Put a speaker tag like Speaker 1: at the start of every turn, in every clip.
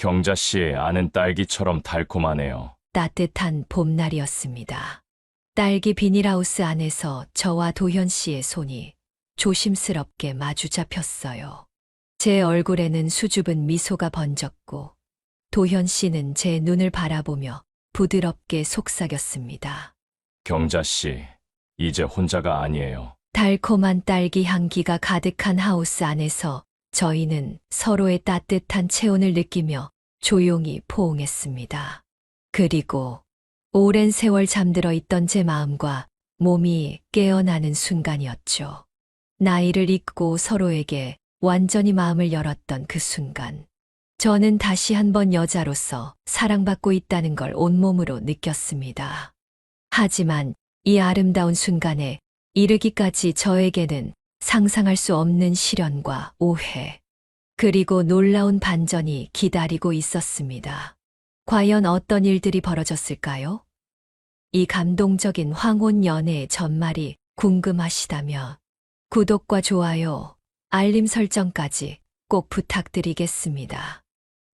Speaker 1: 경자 씨 아는 딸기처럼 달콤하네요.
Speaker 2: 따뜻한 봄날이었습니다. 딸기 비닐하우스 안에서 저와 도현 씨의 손이 조심스럽게 마주 잡혔어요. 제 얼굴에는 수줍은 미소가 번졌고 도현 씨는 제 눈을 바라보며 부드럽게 속삭였습니다.
Speaker 1: 경자 씨, 이제 혼자가 아니에요.
Speaker 2: 달콤한 딸기 향기가 가득한 하우스 안에서 저희는 서로의 따뜻한 체온을 느끼며 조용히 포옹했습니다. 그리고 오랜 세월 잠들어 있던 제 마음과 몸이 깨어나는 순간이었죠. 나이를 잊고 서로에게 완전히 마음을 열었던 그 순간. 저는 다시 한번 여자로서 사랑받고 있다는 걸 온몸으로 느꼈습니다. 하지만 이 아름다운 순간에 이르기까지 저에게는 상상할 수 없는 시련과 오해, 그리고 놀라운 반전이 기다리고 있었습니다. 과연 어떤 일들이 벌어졌을까요? 이 감동적인 황혼 연애의 전말이 궁금하시다면 구독과 좋아요, 알림 설정까지 꼭 부탁드리겠습니다.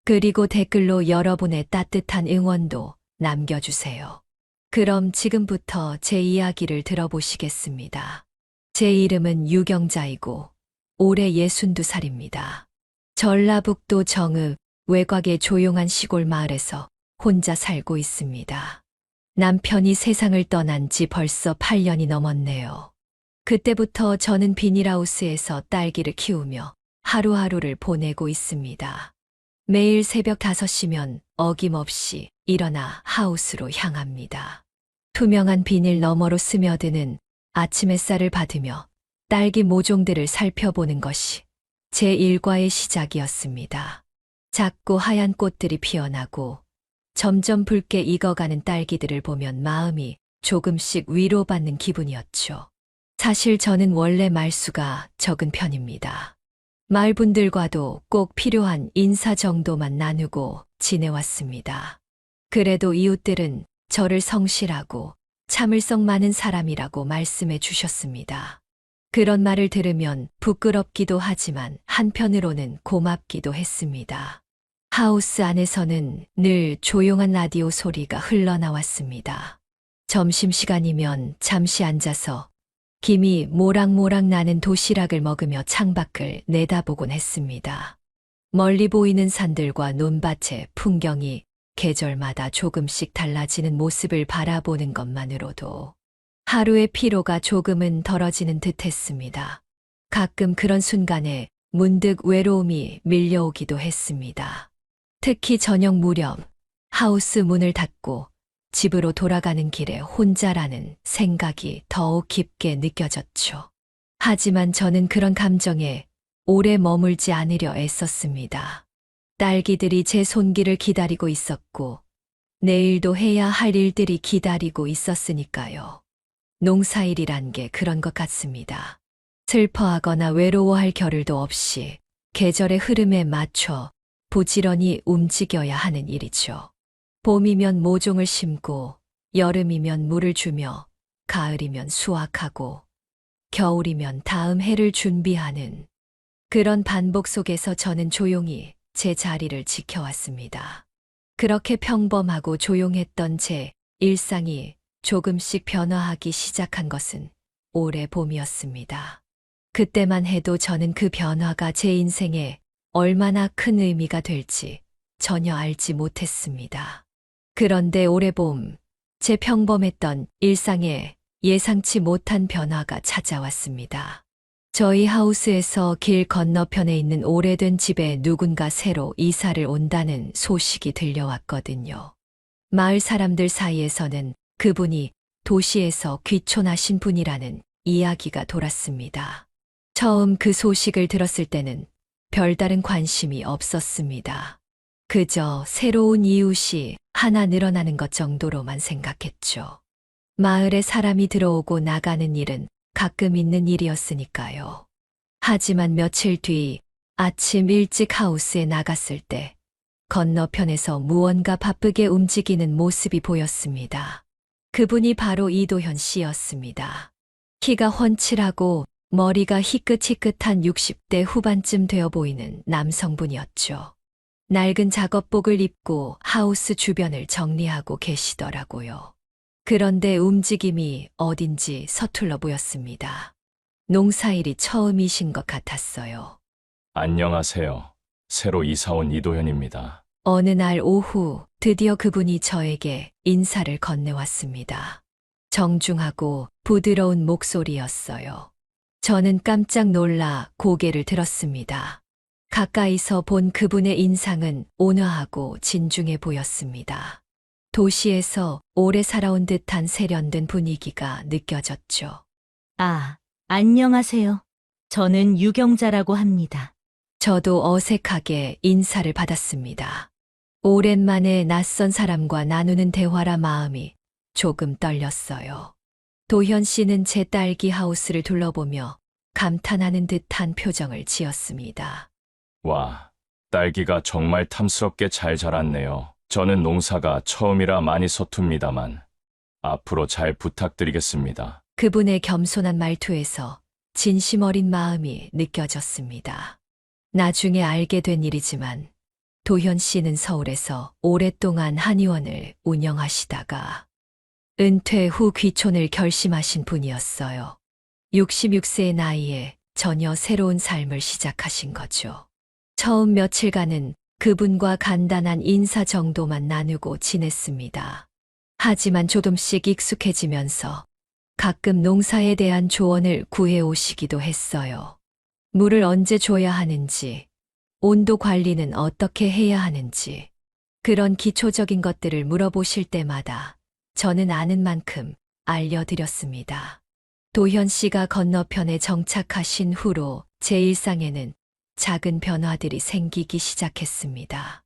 Speaker 2: 그리고 댓글로 여러분의 따뜻한 응원도 남겨주세요. 그럼 지금부터 제 이야기를 들어보시겠습니다. 제 이름은 유경자이고 올해 62살입니다. 전라북도 정읍 외곽의 조용한 시골 마을에서 혼자 살고 있습니다. 남편이 세상을 떠난 지 벌써 8년이 넘었네요. 그때부터 저는 비닐하우스에서 딸기를 키우며 하루하루를 보내고 있습니다. 매일 새벽 5시면 어김없이 일어나 하우스로 향합니다. 투명한 비닐 너머로 스며드는 아침 햇살을 받으며 딸기 모종들을 살펴보는 것이 제 일과의 시작이었습니다. 작고 하얀 꽃들이 피어나고 점점 붉게 익어가는 딸기들을 보면 마음이 조금씩 위로받는 기분이었죠. 사실 저는 원래 말수가 적은 편입니다. 마을 분들과도 꼭 필요한 인사 정도만 나누고 지내왔습니다. 그래도 이웃들은 저를 성실하고 참을성 많은 사람이라고 말씀해 주셨습니다. 그런 말을 들으면 부끄럽기도 하지만 한편으로는 고맙기도 했습니다. 하우스 안에서는 늘 조용한 라디오 소리가 흘러나왔습니다. 점심시간이면 잠시 앉아서 김이 모락모락 나는 도시락을 먹으며 창밖을 내다보곤 했습니다. 멀리 보이는 산들과 논밭의 풍경이 계절마다 조금씩 달라지는 모습을 바라보는 것만으로도 하루의 피로가 조금은 덜어지는 듯 했습니다. 가끔 그런 순간에 문득 외로움이 밀려오기도 했습니다. 특히 저녁 무렵 하우스 문을 닫고 집으로 돌아가는 길에 혼자라는 생각이 더욱 깊게 느껴졌죠. 하지만 저는 그런 감정에 오래 머물지 않으려 애썼습니다. 딸기들이 제 손길을 기다리고 있었고 내일도 해야 할 일들이 기다리고 있었으니까요. 농사일이란 게 그런 것 같습니다. 슬퍼하거나 외로워할 겨를도 없이 계절의 흐름에 맞춰 부지런히 움직여야 하는 일이죠. 봄이면 모종을 심고 여름이면 물을 주며 가을이면 수확하고 겨울이면 다음 해를 준비하는 그런 반복 속에서 저는 조용히 제 자리를 지켜왔습니다. 그렇게 평범하고 조용했던 제 일상이 조금씩 변화하기 시작한 것은 올해 봄이었습니다. 그때만 해도 저는 그 변화가 제 인생에 얼마나 큰 의미가 될지 전혀 알지 못했습니다. 그런데 올해 봄, 제 평범했던 일상에 예상치 못한 변화가 찾아왔습니다. 저희 하우스에서 길 건너편에 있는 오래된 집에 누군가 새로 이사를 온다는 소식이 들려왔거든요. 마을 사람들 사이에서는 그분이 도시에서 귀촌하신 분이라는 이야기가 돌았습니다. 처음 그 소식을 들었을 때는 별다른 관심이 없었습니다. 그저 새로운 이웃이 하나 늘어나는 것 정도로만 생각했죠. 마을에 사람이 들어오고 나가는 일은 가끔 있는 일이었으니까요. 하지만 며칠 뒤 아침 일찍 하우스에 나갔을 때 건너편에서 무언가 바쁘게 움직이는 모습이 보였습니다. 그분이 바로 이도현 씨였습니다. 키가 훤칠하고 머리가 희끗희끗한 60대 후반쯤 되어 보이는 남성분이었죠. 낡은 작업복을 입고 하우스 주변을 정리하고 계시더라고요. 그런데 움직임이 어딘지 서툴러 보였습니다. 농사일이 처음이신 것 같았어요.
Speaker 1: 안녕하세요. 새로 이사 온 이도현입니다.
Speaker 2: 어느 날 오후 드디어 그분이 저에게 인사를 건네왔습니다. 정중하고 부드러운 목소리였어요. 저는 깜짝 놀라 고개를 들었습니다. 가까이서 본 그분의 인상은 온화하고 진중해 보였습니다. 도시에서 오래 살아온 듯한 세련된 분위기가 느껴졌죠.
Speaker 3: 아, 안녕하세요. 저는 유경자라고 합니다.
Speaker 2: 저도 어색하게 인사를 받았습니다. 오랜만에 낯선 사람과 나누는 대화라 마음이 조금 떨렸어요. 도현 씨는 제 딸기 하우스를 둘러보며 감탄하는 듯한 표정을 지었습니다.
Speaker 1: 와, 딸기가 정말 탐스럽게 잘 자랐네요. 저는 농사가 처음이라 많이 서툽니다만 앞으로 잘 부탁드리겠습니다.
Speaker 2: 그분의 겸손한 말투에서 진심 어린 마음이 느껴졌습니다. 나중에 알게 된 일이지만 도현 씨는 서울에서 오랫동안 한의원을 운영하시다가 은퇴 후 귀촌을 결심하신 분이었어요. 66세의 나이에 전혀 새로운 삶을 시작하신 거죠. 처음 며칠간은 그분과 간단한 인사 정도만 나누고 지냈습니다. 하지만 조금씩 익숙해지면서 가끔 농사에 대한 조언을 구해 오시기도 했어요. 물을 언제 줘야 하는지, 온도 관리는 어떻게 해야 하는지, 그런 기초적인 것들을 물어보실 때마다 저는 아는 만큼 알려드렸습니다. 도현 씨가 건너편에 정착하신 후로 제 일상에는 작은 변화들이 생기기 시작했습니다.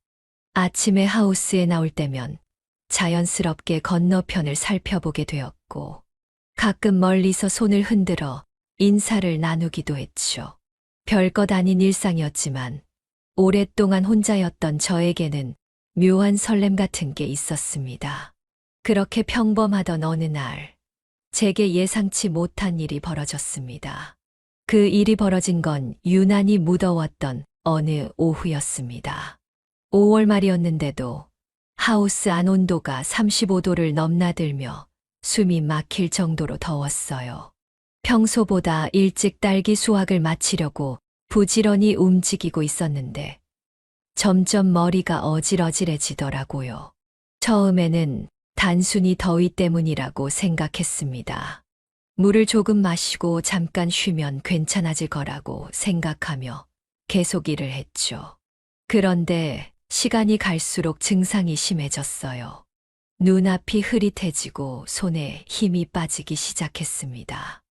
Speaker 2: 아침에 하우스에 나올 때면 자연스럽게 건너편을 살펴보게 되었고, 가끔 멀리서 손을 흔들어 인사를 나누기도 했죠. 별것 아닌 일상이었지만 오랫동안 혼자였던 저에게는 묘한 설렘 같은 게 있었습니다. 그렇게 평범하던 어느 날, 제게 예상치 못한 일이 벌어졌습니다. 그 일이 벌어진 건 유난히 무더웠던 어느 오후였습니다. 5월 말이었는데도 하우스 안 온도가 35도를 넘나들며 숨이 막힐 정도로 더웠어요. 평소보다 일찍 딸기 수확을 마치려고 부지런히 움직이고 있었는데 점점 머리가 어질어질해지더라고요. 처음에는 단순히 더위 때문이라고 생각했습니다. 물을 조금 마시고 잠깐 쉬면 괜찮아질 거라고 생각하며 계속 일을 했죠. 그런데 시간이 갈수록 증상이 심해졌어요. 눈앞이 흐릿해지고 손에 힘이 빠지기 시작했습니다.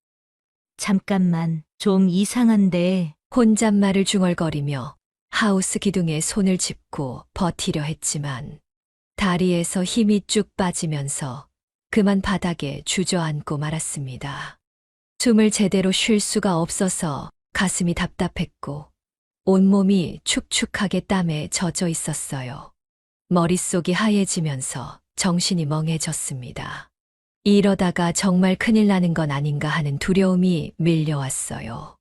Speaker 3: 잠깐만, 좀 이상한데.
Speaker 2: 혼잣말을 중얼거리며 하우스 기둥에 손을 짚고 버티려 했지만 다리에서 힘이 쭉 빠지면서 그만 바닥에 주저앉고 말았습니다. 숨을 제대로 쉴 수가 없어서 가슴이 답답했고 온몸이 축축하게 땀에 젖어 있었어요. 머릿속이 하얘지면서 정신이 멍해졌습니다. 이러다가 정말 큰일 나는 건 아닌가 하는 두려움이 밀려왔어요.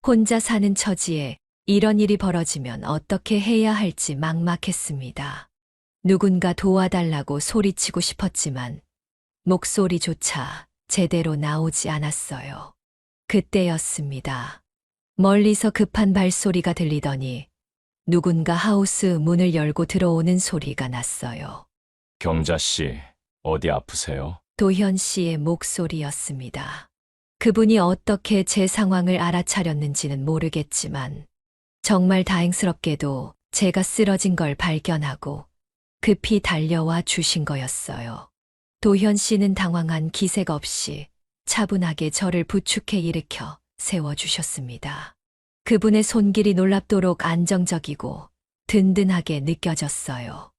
Speaker 2: 혼자 사는 처지에 이런 일이 벌어지면 어떻게 해야 할지 막막했습니다. 누군가 도와달라고 소리치고 싶었지만 목소리조차 제대로 나오지 않았어요. 그때였습니다. 멀리서 급한 발소리가 들리더니 누군가 하우스 문을 열고 들어오는 소리가 났어요.
Speaker 1: 경자 씨, 어디 아프세요?
Speaker 2: 도현 씨의 목소리였습니다. 그분이 어떻게 제 상황을 알아차렸는지는 모르겠지만 정말 다행스럽게도 제가 쓰러진 걸 발견하고 급히 달려와 주신 거였어요. 도현 씨는 당황한 기색 없이 차분하게 저를 부축해 일으켜 세워주셨습니다. 그분의 손길이 놀랍도록 안정적이고 든든하게 느껴졌어요.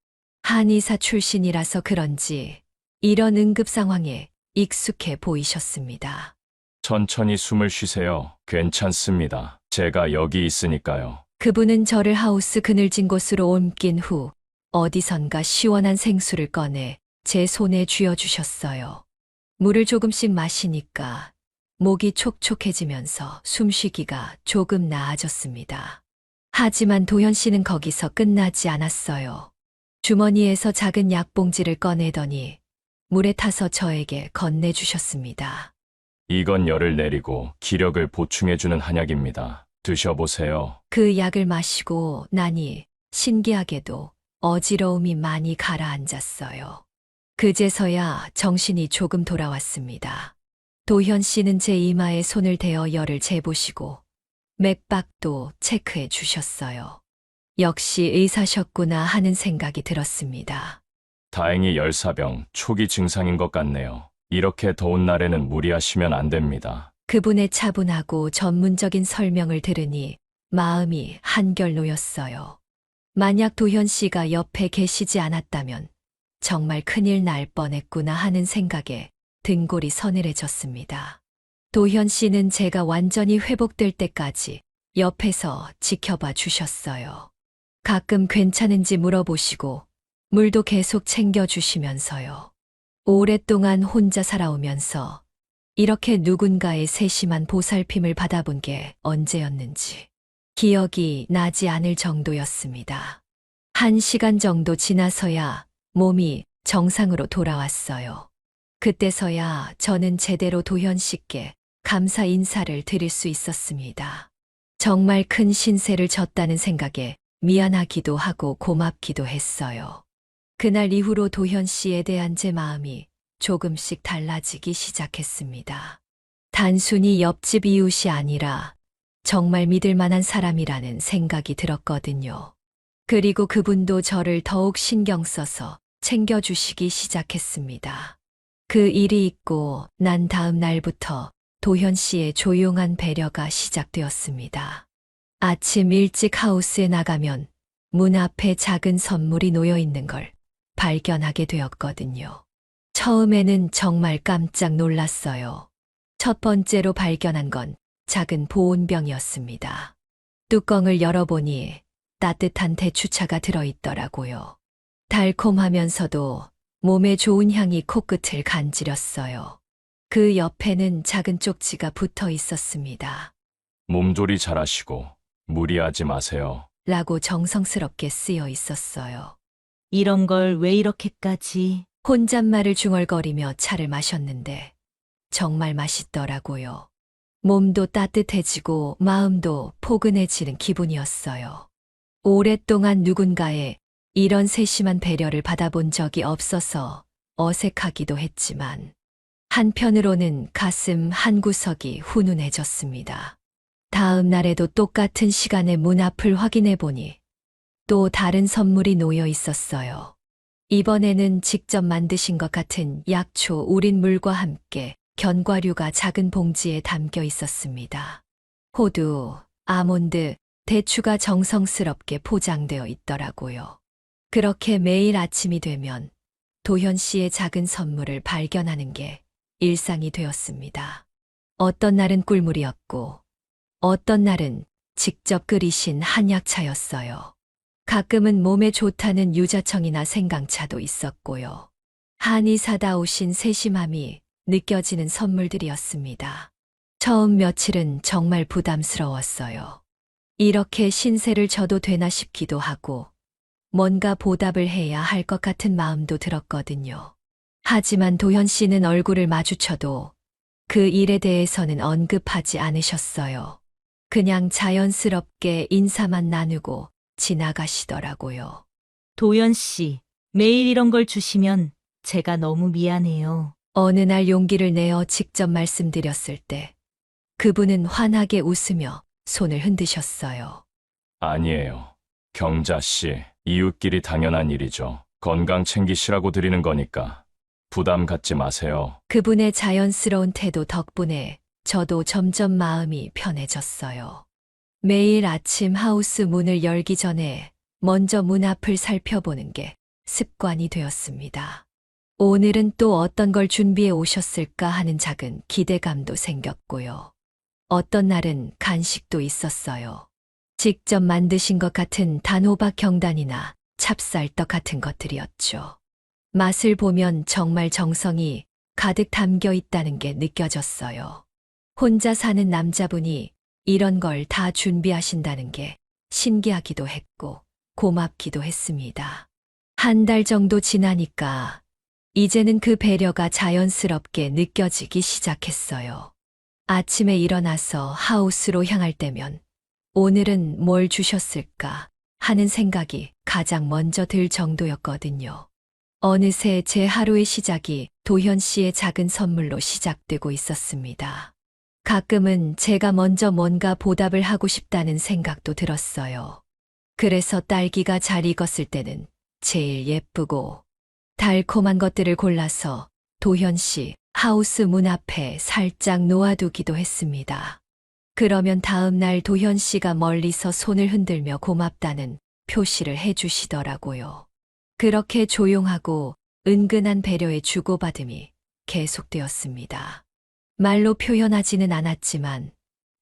Speaker 2: 한의사 출신이라서 그런지 이런 응급 상황에 익숙해 보이셨습니다.
Speaker 1: 천천히 숨을 쉬세요. 괜찮습니다. 제가 여기 있으니까요.
Speaker 2: 그분은 저를 하우스 그늘진 곳으로 옮긴 후 어디선가 시원한 생수를 꺼내 제 손에 쥐어주셨어요. 물을 조금씩 마시니까 목이 촉촉해지면서 숨쉬기가 조금 나아졌습니다. 하지만 도현 씨는 거기서 끝나지 않았어요. 주머니에서 작은 약봉지를 꺼내더니 물에 타서 저에게 건네주셨습니다.
Speaker 1: 이건 열을 내리고 기력을 보충해주는 한약입니다. 드셔보세요.
Speaker 2: 그 약을 마시고 나니 신기하게도 어지러움이 많이 가라앉았어요. 그제서야 정신이 조금 돌아왔습니다. 도현 씨는 제 이마에 손을 대어 열을 재보시고 맥박도 체크해 주셨어요. 역시 의사셨구나 하는 생각이 들었습니다.
Speaker 1: 다행히 열사병 초기 증상인 것 같네요. 이렇게 더운 날에는 무리하시면 안 됩니다.
Speaker 2: 그분의 차분하고 전문적인 설명을 들으니 마음이 한결 놓였어요. 만약 도현 씨가 옆에 계시지 않았다면 정말 큰일 날 뻔했구나 하는 생각에 등골이 서늘해졌습니다. 도현 씨는 제가 완전히 회복될 때까지 옆에서 지켜봐 주셨어요. 가끔 괜찮은지 물어보시고 물도 계속 챙겨주시면서요. 오랫동안 혼자 살아오면서 이렇게 누군가의 세심한 보살핌을 받아본 게 언제였는지 기억이 나지 않을 정도였습니다. 1시간 정도 지나서야 몸이 정상으로 돌아왔어요. 그때서야 저는 제대로 도현 씨께 감사 인사를 드릴 수 있었습니다. 정말 큰 신세를 졌다는 생각에 미안하기도 하고 고맙기도 했어요. 그날 이후로 도현 씨에 대한 제 마음이 조금씩 달라지기 시작했습니다. 단순히 옆집 이웃이 아니라 정말 믿을 만한 사람이라는 생각이 들었거든요. 그리고 그분도 저를 더욱 신경 써서 챙겨주시기 시작했습니다. 그 일이 있고 난 다음 날부터 도현 씨의 조용한 배려가 시작되었습니다. 아침 일찍 하우스에 나가면 문 앞에 작은 선물이 놓여 있는 걸 발견하게 되었거든요. 처음에는 정말 깜짝 놀랐어요. 첫 번째로 발견한 건 작은 보온병이었습니다. 뚜껑을 열어보니 따뜻한 대추차가 들어있더라고요. 달콤하면서도 몸에 좋은 향이 코끝을 간지렸어요. 그 옆에는 작은 쪽지가 붙어 있었습니다.
Speaker 1: 몸조리 잘하시고 무리하지 마세요.
Speaker 2: 라고 정성스럽게 쓰여 있었어요.
Speaker 3: 이런 걸 왜 이렇게까지.
Speaker 2: 혼잣말을 중얼거리며 차를 마셨는데 정말 맛있더라고요. 몸도 따뜻해지고 마음도 포근해지는 기분이었어요. 오랫동안 누군가의 이런 세심한 배려를 받아본 적이 없어서 어색하기도 했지만 한편으로는 가슴 한구석이 훈훈해졌습니다. 다음 날에도 똑같은 시간에 문 앞을 확인해 보니 또 다른 선물이 놓여 있었어요. 이번에는 직접 만드신 것 같은 약초 우린 물과 함께 견과류가 작은 봉지에 담겨 있었습니다. 호두, 아몬드, 대추가 정성스럽게 포장되어 있더라고요. 그렇게 매일 아침이 되면 도현 씨의 작은 선물을 발견하는 게 일상이 되었습니다. 어떤 날은 꿀물이었고, 어떤 날은 직접 끓이신 한약차였어요. 가끔은 몸에 좋다는 유자청이나 생강차도 있었고요. 한이 사다 오신 세심함이 느껴지는 선물들이었습니다. 처음 며칠은 정말 부담스러웠어요. 이렇게 신세를 져도 되나 싶기도 하고, 뭔가 보답을 해야 할 것 같은 마음도 들었거든요. 하지만 도현 씨는 얼굴을 마주쳐도 그 일에 대해서는 언급하지 않으셨어요. 그냥 자연스럽게 인사만 나누고 지나가시더라고요.
Speaker 3: 도연 씨, 매일 이런 걸 주시면 제가 너무 미안해요.
Speaker 2: 어느 날 용기를 내어 직접 말씀드렸을 때 그분은 환하게 웃으며 손을 흔드셨어요.
Speaker 1: 아니에요. 경자 씨, 이웃끼리 당연한 일이죠. 건강 챙기시라고 드리는 거니까 부담 갖지 마세요.
Speaker 2: 그분의 자연스러운 태도 덕분에 저도 점점 마음이 편해졌어요. 매일 아침 하우스 문을 열기 전에 먼저 문 앞을 살펴보는 게 습관이 되었습니다. 오늘은 또 어떤 걸 준비해 오셨을까 하는 작은 기대감도 생겼고요. 어떤 날은 간식도 있었어요. 직접 만드신 것 같은 단호박 경단이나 찹쌀떡 같은 것들이었죠. 맛을 보면 정말 정성이 가득 담겨 있다는 게 느껴졌어요. 혼자 사는 남자분이 이런 걸 다 준비하신다는 게 신기하기도 했고 고맙기도 했습니다. 한 달 정도 지나니까 이제는 그 배려가 자연스럽게 느껴지기 시작했어요. 아침에 일어나서 하우스로 향할 때면 오늘은 뭘 주셨을까 하는 생각이 가장 먼저 들 정도였거든요. 어느새 제 하루의 시작이 도현 씨의 작은 선물로 시작되고 있었습니다. 가끔은 제가 먼저 뭔가 보답을 하고 싶다는 생각도 들었어요. 그래서 딸기가 잘 익었을 때는 제일 예쁘고 달콤한 것들을 골라서 도현 씨 하우스 문 앞에 살짝 놓아두기도 했습니다. 그러면 다음 날 도현 씨가 멀리서 손을 흔들며 고맙다는 표시를 해주시더라고요. 그렇게 조용하고 은근한 배려의 주고받음이 계속되었습니다. 말로 표현하지는 않았지만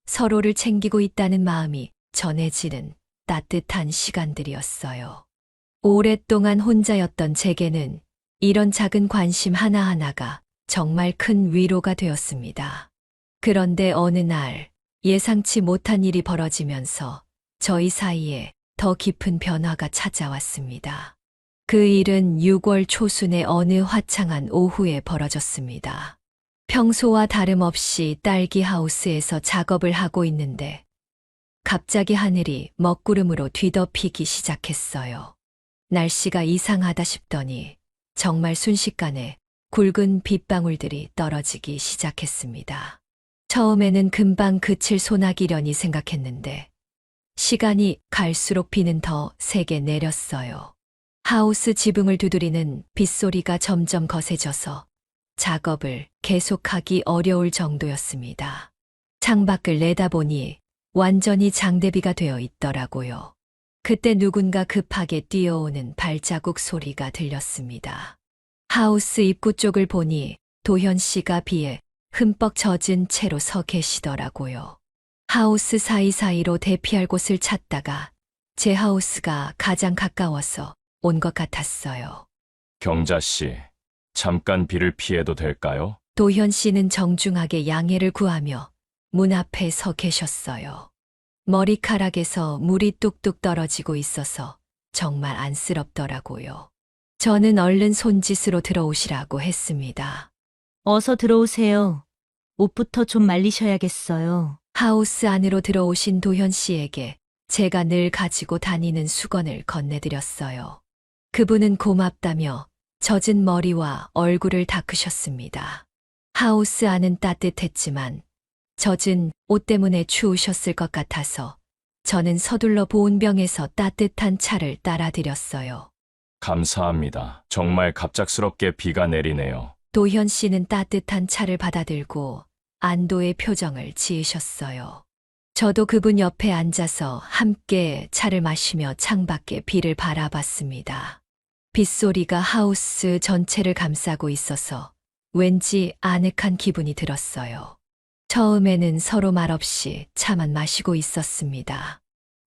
Speaker 2: 서로를 챙기고 있다는 마음이 전해지는 따뜻한 시간들이었어요. 오랫동안 혼자였던 제게는 이런 작은 관심 하나하나가 정말 큰 위로가 되었습니다. 그런데 어느 날 예상치 못한 일이 벌어지면서 저희 사이에 더 깊은 변화가 찾아왔습니다. 그 일은 6월 초순의 어느 화창한 오후에 벌어졌습니다. 평소와 다름없이 딸기 하우스에서 작업을 하고 있는데 갑자기 하늘이 먹구름으로 뒤덮이기 시작했어요. 날씨가 이상하다 싶더니 정말 순식간에 굵은 빗방울들이 떨어지기 시작했습니다. 처음에는 금방 그칠 소나기려니 생각했는데 시간이 갈수록 비는 더 세게 내렸어요. 하우스 지붕을 두드리는 빗소리가 점점 거세져서 작업을 계속하기 어려울 정도였습니다. 창밖을 내다보니 완전히 장대비가 되어 있더라고요. 그때 누군가 급하게 뛰어오는 발자국 소리가 들렸습니다. 하우스 입구 쪽을 보니 도현 씨가 비에 흠뻑 젖은 채로 서 계시더라고요. 하우스 사이사이로 대피할 곳을 찾다가 제 하우스가 가장 가까워서 온 것 같았어요.
Speaker 1: 경자 씨, 잠깐 비를 피해도 될까요?
Speaker 2: 도현 씨는 정중하게 양해를 구하며 문 앞에 서 계셨어요. 머리카락에서 물이 뚝뚝 떨어지고 있어서 정말 안쓰럽더라고요. 저는 얼른 손짓으로 들어오시라고 했습니다.
Speaker 3: 어서 들어오세요. 옷부터 좀 말리셔야겠어요.
Speaker 2: 하우스 안으로 들어오신 도현 씨에게 제가 늘 가지고 다니는 수건을 건네드렸어요. 그분은 고맙다며 젖은 머리와 얼굴을 닦으셨습니다. 하우스 안은 따뜻했지만 젖은 옷 때문에 추우셨을 것 같아서 저는 서둘러 보온병에서 따뜻한 차를 따라드렸어요.
Speaker 1: 감사합니다. 정말 갑작스럽게 비가 내리네요.
Speaker 2: 도현 씨는 따뜻한 차를 받아들고 안도의 표정을 지으셨어요. 저도 그분 옆에 앉아서 함께 차를 마시며 창밖에 비를 바라봤습니다. 빗소리가 하우스 전체를 감싸고 있어서 왠지 아늑한 기분이 들었어요. 처음에는 서로 말없이 차만 마시고 있었습니다.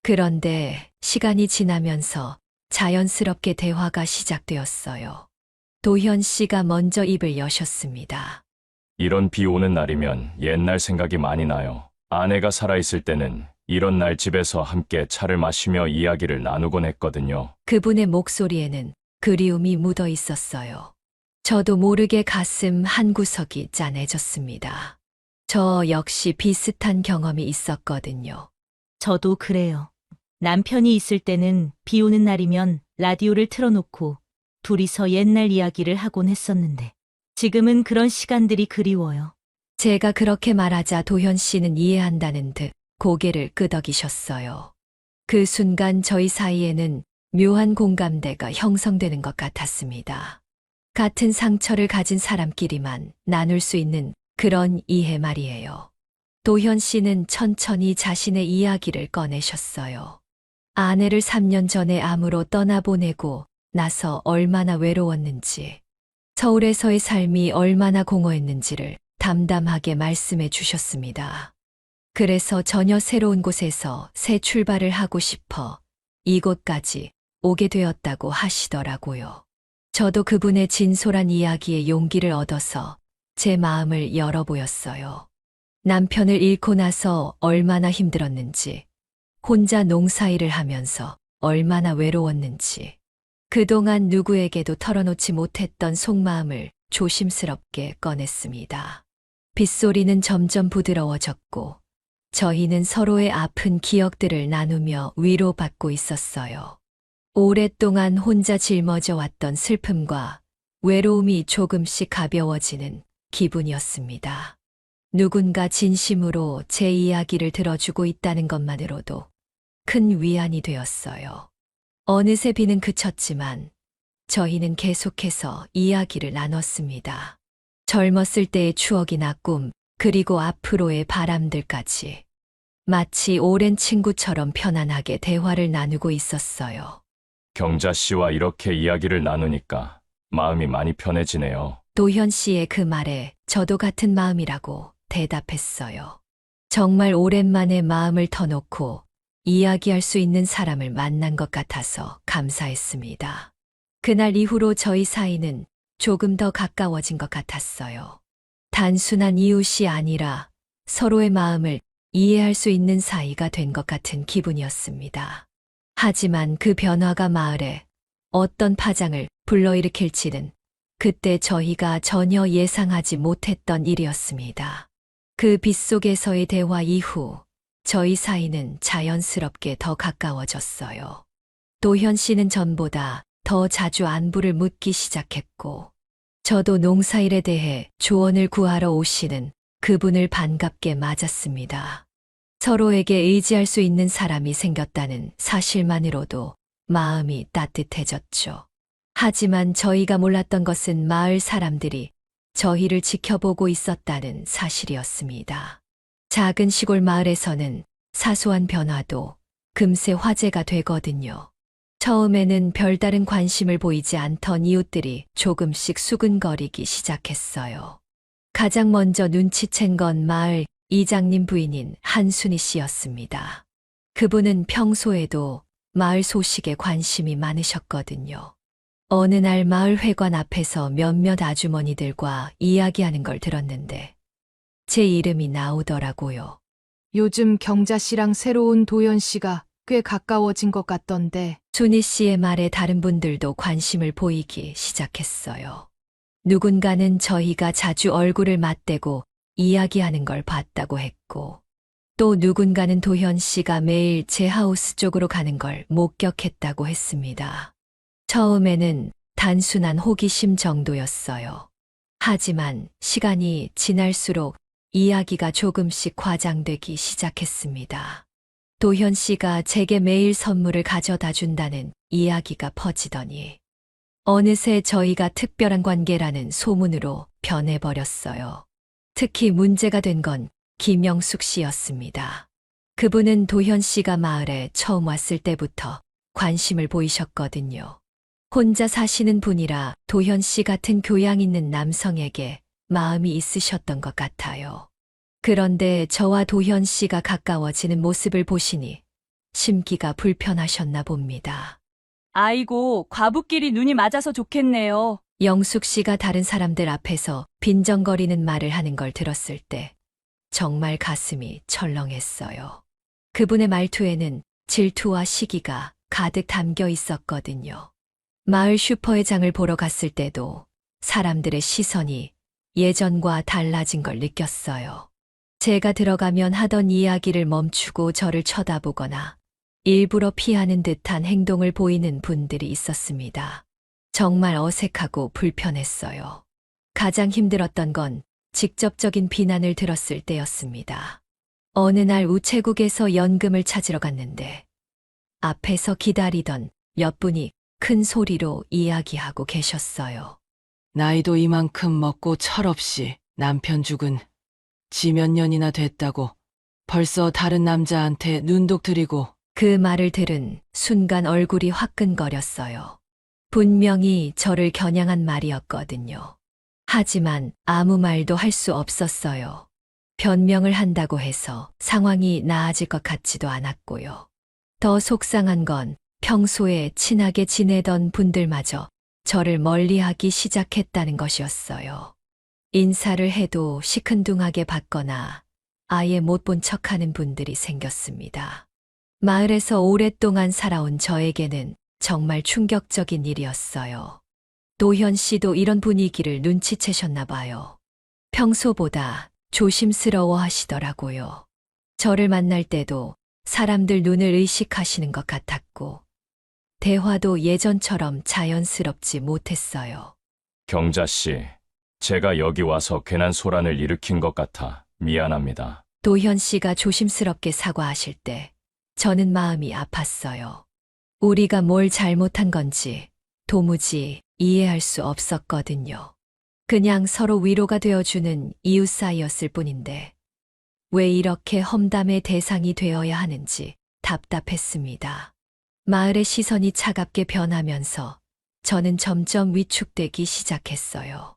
Speaker 2: 그런데 시간이 지나면서 자연스럽게 대화가 시작되었어요. 도현 씨가 먼저 입을 여셨습니다.
Speaker 1: 이런 비 오는 날이면 옛날 생각이 많이 나요. 아내가 살아있을 때는 이런 날 집에서 함께 차를 마시며 이야기를 나누곤 했거든요.
Speaker 2: 그분의 목소리에는 그리움이 묻어 있었어요. 저도 모르게 가슴 한구석이 짠해졌습니다. 저 역시 비슷한 경험이 있었거든요.
Speaker 3: 저도 그래요. 남편이 있을 때는 비 오는 날이면 라디오를 틀어놓고 둘이서 옛날 이야기를 하곤 했었는데 지금은 그런 시간들이 그리워요.
Speaker 2: 제가 그렇게 말하자 도현 씨는 이해한다는 듯 고개를 끄덕이셨어요. 그 순간 저희 사이에는 묘한 공감대가 형성되는 것 같았습니다. 같은 상처를 가진 사람끼리만 나눌 수 있는 그런 이해 말이에요. 도현 씨는 천천히 자신의 이야기를 꺼내셨어요. 아내를 3년 전에 암으로 떠나보내고 나서 얼마나 외로웠는지, 서울에서의 삶이 얼마나 공허했는지를 담담하게 말씀해 주셨습니다. 그래서 전혀 새로운 곳에서 새 출발을 하고 싶어 이곳까지 오게 되었다고 하시더라고요. 저도 그분의 진솔한 이야기에 용기를 얻어서 제 마음을 열어보였어요. 남편을 잃고 나서 얼마나 힘들었는지, 혼자 농사일을 하면서 얼마나 외로웠는지, 그동안 누구에게도 털어놓지 못했던 속마음을 조심스럽게 꺼냈습니다. 빗소리는 점점 부드러워졌고, 저희는 서로의 아픈 기억들을 나누며 위로받고 있었어요. 오랫동안 혼자 짊어져 왔던 슬픔과 외로움이 조금씩 가벼워지는 기분이었습니다. 누군가 진심으로 제 이야기를 들어주고 있다는 것만으로도 큰 위안이 되었어요. 어느새 비는 그쳤지만 저희는 계속해서 이야기를 나눴습니다. 젊었을 때의 추억이나 꿈, 그리고 앞으로의 바람들까지 마치 오랜 친구처럼 편안하게 대화를 나누고 있었어요.
Speaker 1: 경자 씨와 이렇게 이야기를 나누니까 마음이 많이 편해지네요.
Speaker 2: 도현 씨의 그 말에 저도 같은 마음이라고 대답했어요. 정말 오랜만에 마음을 터놓고 이야기할 수 있는 사람을 만난 것 같아서 감사했습니다. 그날 이후로 저희 사이는 조금 더 가까워진 것 같았어요. 단순한 이웃이 아니라 서로의 마음을 이해할 수 있는 사이가 된 것 같은 기분이었습니다. 하지만 그 변화가 마을에 어떤 파장을 불러일으킬지는 그때 저희가 전혀 예상하지 못했던 일이었습니다. 그 빗속에서의 대화 이후 저희 사이는 자연스럽게 더 가까워졌어요. 도현 씨는 전보다 더 자주 안부를 묻기 시작했고, 저도 농사일에 대해 조언을 구하러 오시는 그분을 반갑게 맞았습니다. 서로에게 의지할 수 있는 사람이 생겼다는 사실만으로도 마음이 따뜻해졌죠. 하지만 저희가 몰랐던 것은 마을 사람들이 저희를 지켜보고 있었다는 사실이었습니다. 작은 시골 마을에서는 사소한 변화도 금세 화제가 되거든요. 처음에는 별다른 관심을 보이지 않던 이웃들이 조금씩 수근거리기 시작했어요. 가장 먼저 눈치챈 건 마을 이장님 부인인 한순희 씨였습니다. 그분은 평소에도 마을 소식에 관심이 많으셨거든요. 어느 날 마을 회관 앞에서 몇몇 아주머니들과 이야기하는 걸 들었는데 제 이름이 나오더라고요.
Speaker 4: 요즘 경자 씨랑 새로운 도연 씨가 꽤 가까워진 것 같던데.
Speaker 2: 순희 씨의 말에 다른 분들도 관심을 보이기 시작했어요. 누군가는 저희가 자주 얼굴을 맞대고 이야기하는 걸 봤다고 했고, 또 누군가는 도현 씨가 매일 제 하우스 쪽으로 가는 걸 목격했다고 했습니다. 처음에는 단순한 호기심 정도였어요. 하지만 시간이 지날수록 이야기가 조금씩 과장되기 시작했습니다. 도현 씨가 제게 매일 선물을 가져다 준다는 이야기가 퍼지더니 어느새 저희가 특별한 관계라는 소문으로 변해버렸어요. 특히 문제가 된 건 김영숙 씨였습니다. 그분은 도현 씨가 마을에 처음 왔을 때부터 관심을 보이셨거든요. 혼자 사시는 분이라 도현 씨 같은 교양 있는 남성에게 마음이 있으셨던 것 같아요. 그런데 저와 도현 씨가 가까워지는 모습을 보시니 심기가 불편하셨나 봅니다.
Speaker 5: 아이고, 과부끼리 눈이 맞아서 좋겠네요.
Speaker 2: 영숙 씨가 다른 사람들 앞에서 빈정거리는 말을 하는 걸 들었을 때 정말 가슴이 철렁했어요. 그분의 말투에는 질투와 시기가 가득 담겨 있었거든요. 마을 슈퍼의 장을 보러 갔을 때도 사람들의 시선이 예전과 달라진 걸 느꼈어요. 제가 들어가면 하던 이야기를 멈추고 저를 쳐다보거나 일부러 피하는 듯한 행동을 보이는 분들이 있었습니다. 정말 어색하고 불편했어요. 가장 힘들었던 건 직접적인 비난을 들었을 때였습니다. 어느 날 우체국에서 연금을 찾으러 갔는데 앞에서 기다리던 몇 분이 큰 소리로 이야기하고 계셨어요.
Speaker 6: 나이도 이만큼 먹고 철없이 남편 죽은 지 몇 년이나 됐다고 벌써 다른 남자한테 눈독 들이고.
Speaker 2: 그 말을 들은 순간 얼굴이 화끈거렸어요. 분명히 저를 겨냥한 말이었거든요. 하지만 아무 말도 할 수 없었어요. 변명을 한다고 해서 상황이 나아질 것 같지도 않았고요. 더 속상한 건 평소에 친하게 지내던 분들마저 저를 멀리하기 시작했다는 것이었어요. 인사를 해도 시큰둥하게 받거나 아예 못 본 척하는 분들이 생겼습니다. 마을에서 오랫동안 살아온 저에게는 정말 충격적인 일이었어요. 도현 씨도 이런 분위기를 눈치채셨나 봐요. 평소보다 조심스러워 하시더라고요. 저를 만날 때도 사람들 눈을 의식하시는 것 같았고, 대화도 예전처럼 자연스럽지 못했어요.
Speaker 1: 경자 씨, 제가 여기 와서 괜한 소란을 일으킨 것 같아 미안합니다.
Speaker 2: 도현 씨가 조심스럽게 사과하실 때 저는 마음이 아팠어요. 우리가 뭘 잘못한 건지 도무지 이해할 수 없었거든요. 그냥 서로 위로가 되어주는 이웃 사이였을 뿐인데 왜 이렇게 험담의 대상이 되어야 하는지 답답했습니다. 마을의 시선이 차갑게 변하면서 저는 점점 위축되기 시작했어요.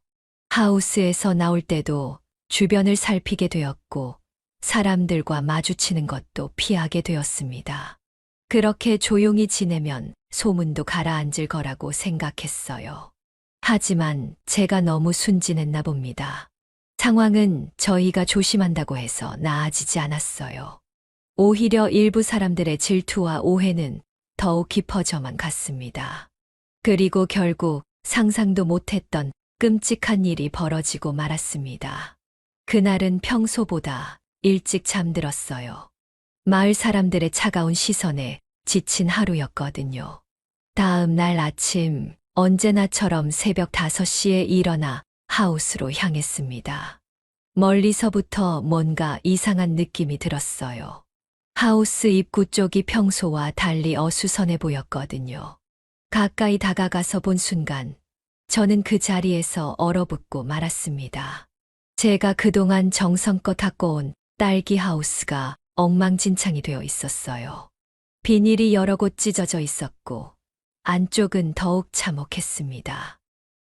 Speaker 2: 하우스에서 나올 때도 주변을 살피게 되었고 사람들과 마주치는 것도 피하게 되었습니다. 그렇게 조용히 지내면 소문도 가라앉을 거라고 생각했어요. 하지만 제가 너무 순진했나 봅니다. 상황은 저희가 조심한다고 해서 나아지지 않았어요. 오히려 일부 사람들의 질투와 오해는 더욱 깊어져만 갔습니다. 그리고 결국 상상도 못했던 끔찍한 일이 벌어지고 말았습니다. 그날은 평소보다 일찍 잠들었어요. 마을 사람들의 차가운 시선에 지친 하루였거든요. 다음 날 아침 언제나처럼 새벽 5시에 일어나 하우스로 향했습니다. 멀리서부터 뭔가 이상한 느낌이 들었어요. 하우스 입구 쪽이 평소와 달리 어수선해 보였거든요. 가까이 다가가서 본 순간 저는 그 자리에서 얼어붙고 말았습니다. 제가 그동안 정성껏 가꿔온 딸기 하우스가 엉망진창이 되어 있었어요. 비닐이 여러 곳 찢어져 있었고 안쪽은 더욱 참혹했습니다.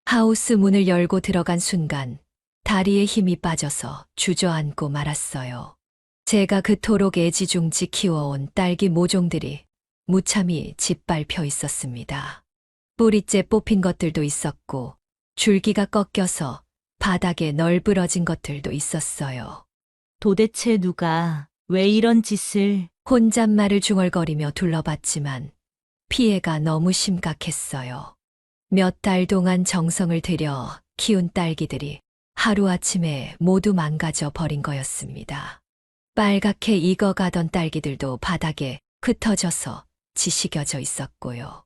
Speaker 2: 하우스 문을 열고 들어간 순간 다리에 힘이 빠져서 주저앉고 말았어요. 제가 그토록 애지중지 키워온 딸기 모종들이 무참히 짓밟혀 있었습니다. 뿌리째 뽑힌 것들도 있었고 줄기가 꺾여서 바닥에 널브러진 것들도 있었어요.
Speaker 3: 도대체 누가 왜 이런 짓을?
Speaker 2: 혼잣말을 중얼거리며 둘러봤지만 피해가 너무 심각했어요. 몇 달 동안 정성을 들여 키운 딸기들이 하루아침에 모두 망가져 버린 거였습니다. 빨갛게 익어가던 딸기들도 바닥에 흩어져서 지식여져 있었고요.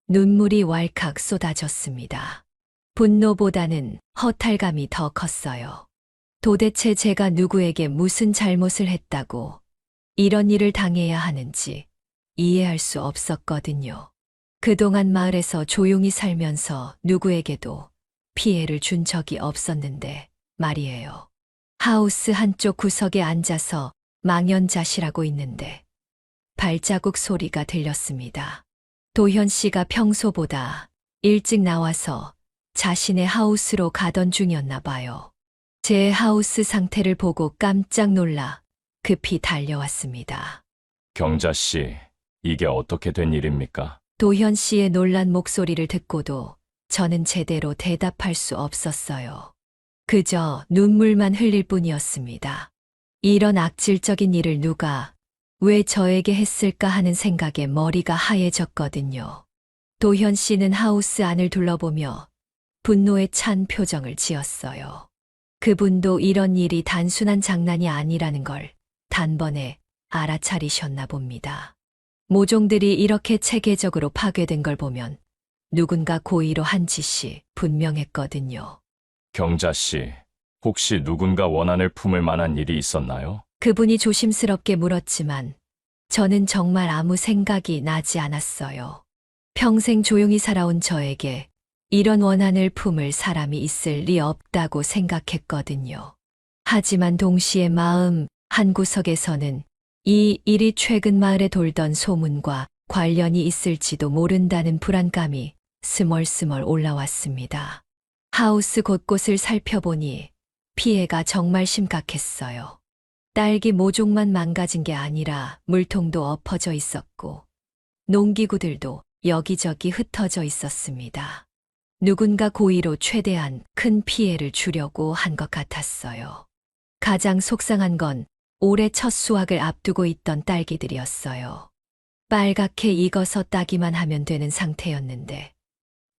Speaker 2: 눈물이 왈칵 쏟아졌습니다. 분노보다는 허탈감이 더 컸어요. 도대체 제가 누구에게 무슨 잘못을 했다고 이런 일을 당해야 하는지 이해할 수 없었거든요. 그동안 마을에서 조용히 살면서 누구에게도 피해를 준 적이 없었는데 말이에요. 하우스 한쪽 구석에 앉아서 망연자실하고 있는데 발자국 소리가 들렸습니다. 도현 씨가 평소보다 일찍 나와서 자신의 하우스로 가던 중이었나 봐요. 제 하우스 상태를 보고 깜짝 놀라 급히 달려왔습니다.
Speaker 1: 경자 씨, 이게 어떻게 된 일입니까?
Speaker 2: 도현 씨의 놀란 목소리를 듣고도 저는 제대로 대답할 수 없었어요. 그저 눈물만 흘릴 뿐이었습니다. 이런 악질적인 일을 누가 왜 저에게 했을까 하는 생각에 머리가 하얘졌거든요. 도현 씨는 하우스 안을 둘러보며 분노에 찬 표정을 지었어요. 그분도 이런 일이 단순한 장난이 아니라는 걸 단번에 알아차리셨나 봅니다. 모종들이 이렇게 체계적으로 파괴된 걸 보면 누군가 고의로 한 짓이 분명했거든요.
Speaker 1: 경자 씨, 혹시 누군가 원한을 품을 만한 일이 있었나요?
Speaker 2: 그분이 조심스럽게 물었지만 저는 정말 아무 생각이 나지 않았어요. 평생 조용히 살아온 저에게 이런 원한을 품을 사람이 있을 리 없다고 생각했거든요. 하지만 동시에 마음 한구석에서는 이 일이 최근 마을에 돌던 소문과 관련이 있을지도 모른다는 불안감이 스멀스멀 올라왔습니다. 하우스 곳곳을 살펴보니 피해가 정말 심각했어요. 딸기 모종만 망가진 게 아니라 물통도 엎어져 있었고 농기구들도 여기저기 흩어져 있었습니다. 누군가 고의로 최대한 큰 피해를 주려고 한 것 같았어요. 가장 속상한 건 올해 첫 수확을 앞두고 있던 딸기들이었어요. 빨갛게 익어서 따기만 하면 되는 상태였는데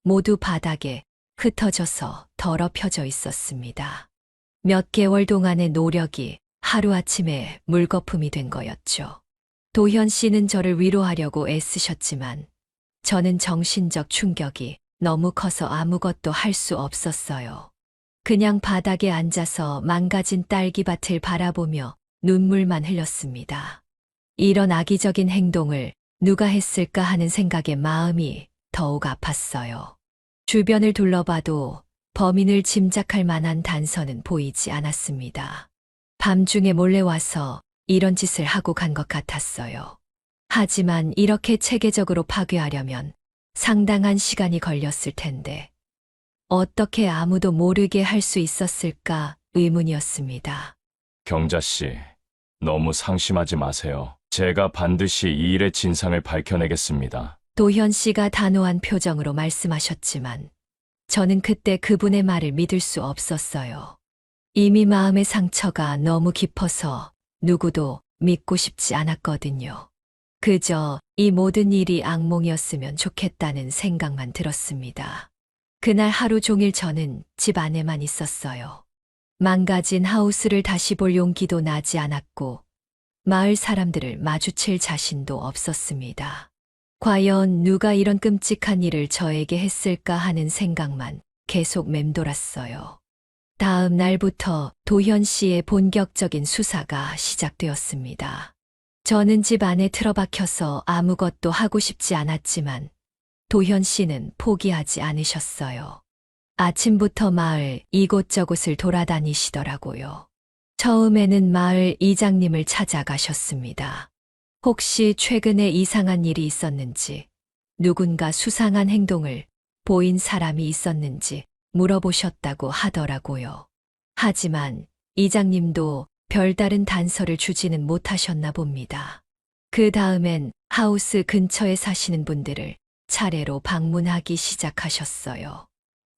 Speaker 2: 모두 바닥에 흩어져서 더럽혀져 있었습니다. 몇 개월 동안의 노력이 하루아침에 물거품이 된 거였죠. 도현 씨는 저를 위로하려고 애쓰셨지만 저는 정신적 충격이 너무 커서 아무것도 할 수 없었어요. 그냥 바닥에 앉아서 망가진 딸기밭을 바라보며 눈물만 흘렸습니다. 이런 악의적인 행동을 누가 했을까 하는 생각에 마음이 더욱 아팠어요. 주변을 둘러봐도 범인을 짐작할 만한 단서는 보이지 않았습니다. 밤중에 몰래 와서 이런 짓을 하고 간 것 같았어요. 하지만 이렇게 체계적으로 파괴하려면 상당한 시간이 걸렸을 텐데 어떻게 아무도 모르게 할 수 있었을까 의문이었습니다.
Speaker 1: 경자 씨, 너무 상심하지 마세요. 제가 반드시 이 일의 진상을 밝혀내겠습니다.
Speaker 2: 도현 씨가 단호한 표정으로 말씀하셨지만 저는 그때 그분의 말을 믿을 수 없었어요. 이미 마음의 상처가 너무 깊어서 누구도 믿고 싶지 않았거든요. 그저 이 모든 일이 악몽이었으면 좋겠다는 생각만 들었습니다. 그날 하루 종일 저는 집 안에만 있었어요. 망가진 하우스를 다시 볼 용기도 나지 않았고 마을 사람들을 마주칠 자신도 없었습니다. 과연 누가 이런 끔찍한 일을 저에게 했을까 하는 생각만 계속 맴돌았어요. 다음 날부터 도현 씨의 본격적인 수사가 시작되었습니다. 저는 집 안에 틀어박혀서 아무것도 하고 싶지 않았지만 도현 씨는 포기하지 않으셨어요. 아침부터 마을 이곳저곳을 돌아다니시더라고요. 처음에는 마을 이장님을 찾아가셨습니다. 혹시 최근에 이상한 일이 있었는지, 누군가 수상한 행동을 보인 사람이 있었는지 물어보셨다고 하더라고요. 하지만 이장님도 별다른 단서를 주지는 못하셨나 봅니다. 그 다음엔 하우스 근처에 사시는 분들을 차례로 방문하기 시작하셨어요.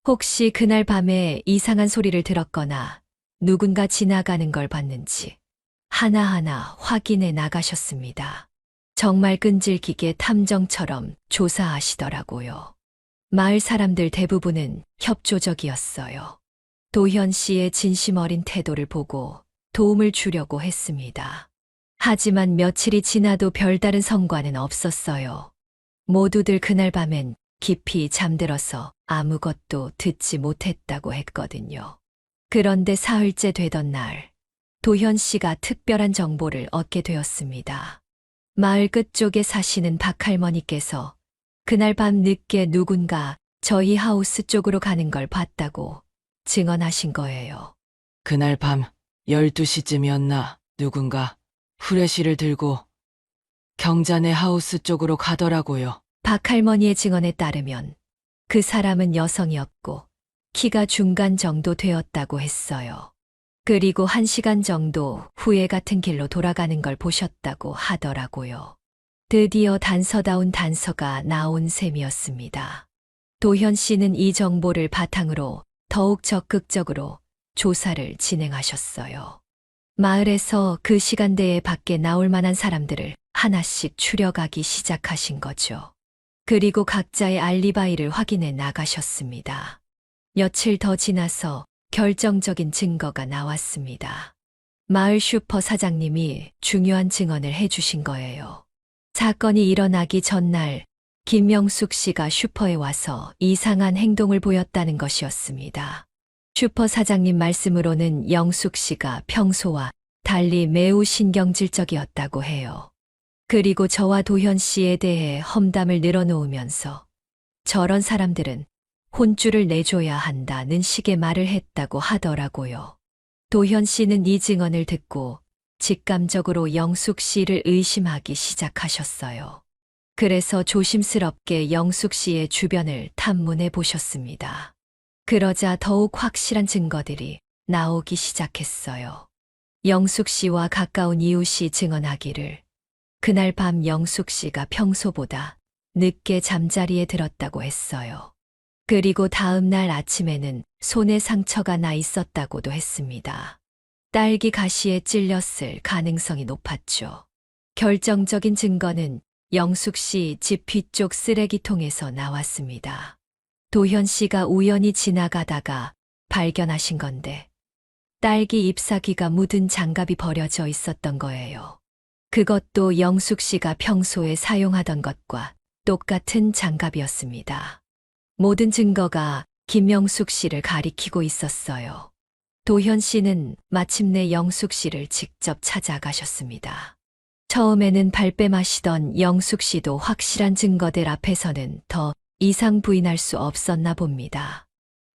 Speaker 2: 혹시 그날 밤에 이상한 소리를 들었거나 누군가 지나가는 걸 봤는지 하나하나 확인해 나가셨습니다. 정말 끈질기게 탐정처럼 조사하시더라고요. 마을 사람들 대부분은 협조적이었어요. 도현 씨의 진심 어린 태도를 보고 도움을 주려고 했습니다. 하지만 며칠이 지나도 별다른 성과는 없었어요. 모두들 그날 밤엔 깊이 잠들어서 아무것도 듣지 못했다고 했거든요. 그런데 사흘째 되던 날, 도현 씨가 특별한 정보를 얻게 되었습니다. 마을 끝쪽에 사시는 박할머니께서 그날 밤 늦게 누군가 저희 하우스 쪽으로 가는 걸 봤다고 증언하신 거예요.
Speaker 6: 그날 밤 12시쯤이었나 누군가 후레쉬를 들고 경자네 하우스 쪽으로 가더라고요.
Speaker 2: 박할머니의 증언에 따르면 그 사람은 여성이었고 키가 중간 정도 되었다고 했어요. 그리고 1시간 정도 후에 같은 길로 돌아가는 걸 보셨다고 하더라고요. 드디어 단서다운 단서가 나온 셈이었습니다. 도현 씨는 이 정보를 바탕으로 더욱 적극적으로 조사를 진행하셨어요. 마을에서 그 시간대에 밖에 나올 만한 사람들을 하나씩 추려가기 시작하신 거죠. 그리고 각자의 알리바이를 확인해 나가셨습니다. 며칠 더 지나서 결정적인 증거가 나왔습니다. 마을 슈퍼 사장님이 중요한 증언을 해주신 거예요. 사건이 일어나기 전날 김명숙 씨가 슈퍼에 와서 이상한 행동을 보였다는 것이었습니다. 슈퍼 사장님 말씀으로는 영숙 씨가 평소와 달리 매우 신경질적이었다고 해요. 그리고 저와 도현 씨에 대해 험담을 늘어놓으면서 저런 사람들은 혼쭐을 내줘야 한다는 식의 말을 했다고 하더라고요. 도현 씨는 이 증언을 듣고 직감적으로 영숙 씨를 의심하기 시작하셨어요. 그래서 조심스럽게 영숙 씨의 주변을 탐문해 보셨습니다. 그러자 더욱 확실한 증거들이 나오기 시작했어요. 영숙 씨와 가까운 이웃이 증언하기를 그날 밤 영숙 씨가 평소보다 늦게 잠자리에 들었다고 했어요. 그리고 다음 날 아침에는 손에 상처가 나 있었다고도 했습니다. 딸기 가시에 찔렸을 가능성이 높았죠. 결정적인 증거는 영숙 씨 집 뒤쪽 쓰레기통에서 나왔습니다. 도현 씨가 우연히 지나가다가 발견하신 건데 딸기 잎사귀가 묻은 장갑이 버려져 있었던 거예요. 그것도 영숙 씨가 평소에 사용하던 것과 똑같은 장갑이었습니다. 모든 증거가 김영숙 씨를 가리키고 있었어요. 도현 씨는 마침내 영숙 씨를 직접 찾아가셨습니다. 처음에는 발뺌하시던 영숙 씨도 확실한 증거들 앞에서는 더 이상 부인할 수 없었나 봅니다.